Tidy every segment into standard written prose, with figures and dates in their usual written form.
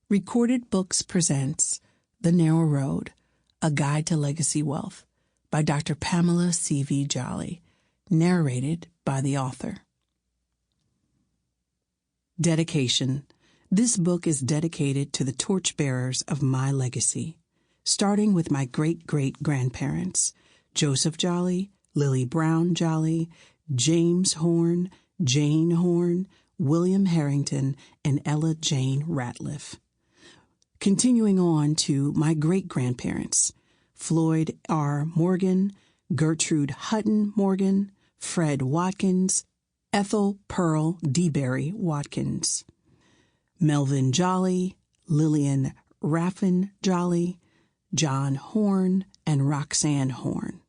Recorded Books presents The Narrow Road, A Guide to Legacy Wealth by Dr. Pamela C.V. Jolly, narrated by the author. Dedication. This book is dedicated to the torchbearers of my legacy, starting with my great-great-grandparents, Joseph Jolly, Lily Brown Jolly, James Horn, Jane Horn, William Harrington, and Ella Jane Ratliff. Continuing on to my great-grandparents, Floyd R. Morgan, Gertrude Hutton Morgan, Fred Watkins, Ethel Pearl DeBerry Watkins, Melvin Jolly, Lillian Raffin Jolly, John Horn, and Roxanne Horn.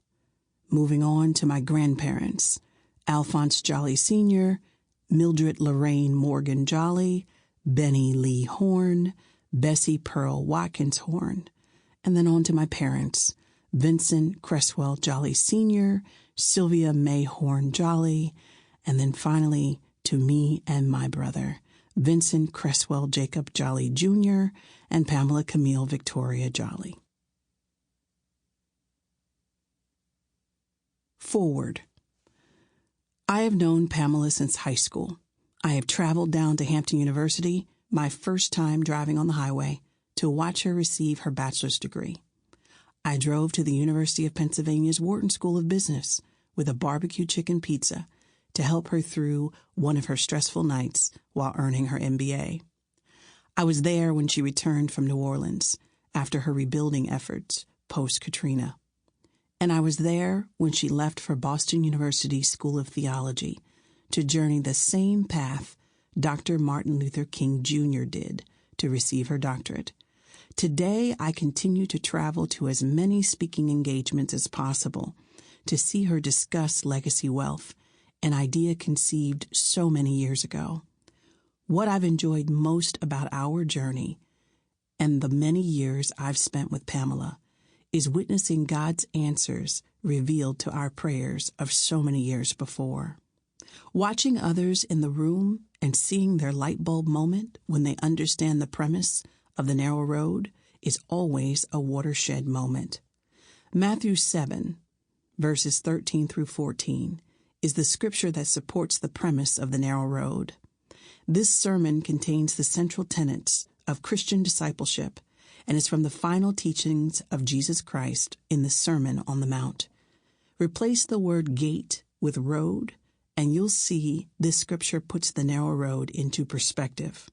Moving on to my grandparents, Alphonse Jolly Sr., Mildred Lorraine Morgan Jolly, Benny Lee Horn, Bessie Pearl Watkins Horn, and then on to my parents, Vincent Cresswell Jolly Sr., Sylvia May Horn Jolly, and then finally to me and my brother, Vincent Cresswell Jacob Jolly Jr. and Pamela Camille Victoria Jolly. Forward. I have known Pamela since high school. I have traveled down to Hampton University, my first time driving on the highway, to watch her receive her bachelor's degree. I drove to the University of Pennsylvania's Wharton School of Business with a barbecue chicken pizza to help her through one of her stressful nights while earning her MBA. I was there when she returned from New Orleans after her rebuilding efforts post-Katrina. And I was there when she left for Boston University School of Theology to journey the same path Dr. Martin Luther King Jr. did to receive her doctorate. Today, I continue to travel to as many speaking engagements as possible to see her discuss legacy wealth, an idea conceived so many years ago. What I've enjoyed most about our journey and the many years I've spent with Pamela is witnessing God's answers revealed to our prayers of so many years before. Watching others in the room and seeing their light bulb moment when they understand the premise of the narrow road is always a watershed moment. Matthew 7, verses 13 through 14, is the scripture that supports the premise of the narrow road. This sermon contains the central tenets of Christian discipleship and is from the final teachings of Jesus Christ in the Sermon on the Mount. Replace the word gate with road, and you'll see this scripture puts the narrow road into perspective.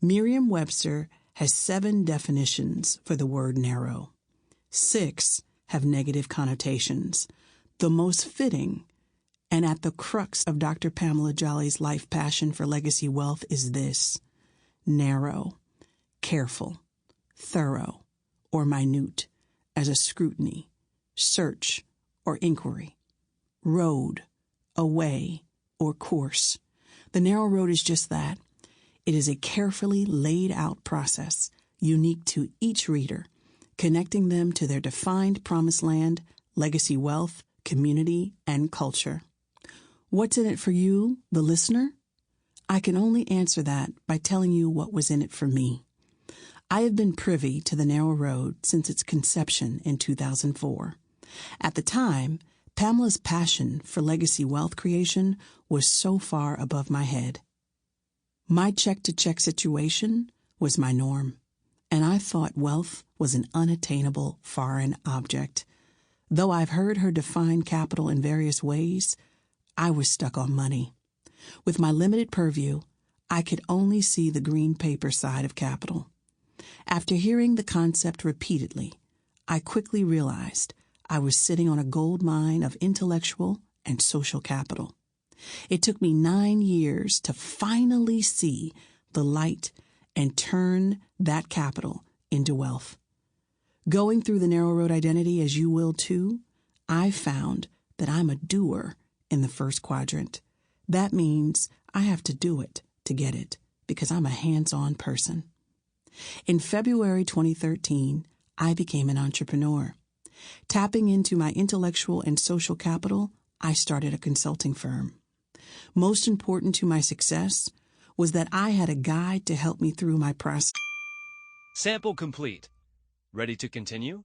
Merriam-Webster has 7 definitions for the word narrow. 6 have negative connotations. The most fitting and at the crux of Dr. Pamela Jolly's life passion for legacy wealth is this: narrow, careful, thorough, or minute, as a scrutiny, search, or inquiry. Road, a way, or course. The narrow road is just that. It is a carefully laid out process, unique to each reader, connecting them to their defined promised land, legacy wealth, community, and culture. What's in it for you, the listener? I can only answer that by telling you what was in it for me. I have been privy to the narrow road since its conception in 2004. At the time, Pamela's passion for legacy wealth creation was so far above my head. My check-to-check situation was my norm, and I thought wealth was an unattainable foreign object. Though I've heard her define capital in various ways, I was stuck on money. With my limited purview, I could only see the green paper side of capital. After hearing the concept repeatedly, I quickly realized I was sitting on a gold mine of intellectual and social capital. It took me 9 years to finally see the light and turn that capital into wealth. Going through the narrow road identity, as you will too, I found that I'm a doer in the first quadrant. That means I have to do it to get it, because I'm a hands-on person. In February 2013, I became an entrepreneur. Tapping into my intellectual and social capital, I started a consulting firm. Most important to my success was that I had a guide to help me through my process. Sample complete. Ready to continue?